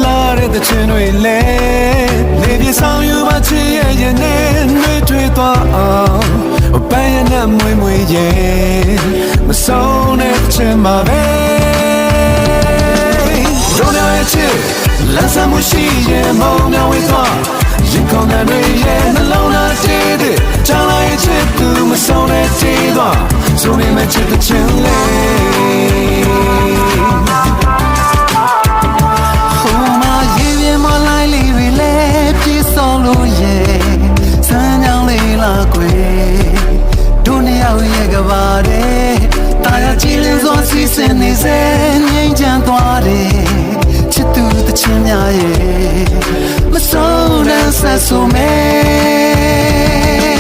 လာတဲ့တချင်တွေလဲလေပြေဆောင်ယူပါချစ်ရဲ့ရင်နဲ့နှွေးထွေးသွားအောင်ပန်းရနဲ့မွေးမွေးရဲ့မဆုံးတဲ့ချင်ပါပဲတို့ရဲ့ချစ်လက်စမှုရှိရဲ့မောင်များဝေးသွားရင်ကောင်းတဲ့ရဲ့နှလုံးသားတည်တဲ့ကြောင်လိုက်ချစ်သူမဆုံးတဲ့တည်သွားဆိုနေမှချစ်တဲ့ချင်လေစီစဉ်နေစေငြိမ်းချမ်းသွားတယ်ချစ်သူတချင်များရဲ့မဆုံးတဲ့ဆက်ဆိုမဲ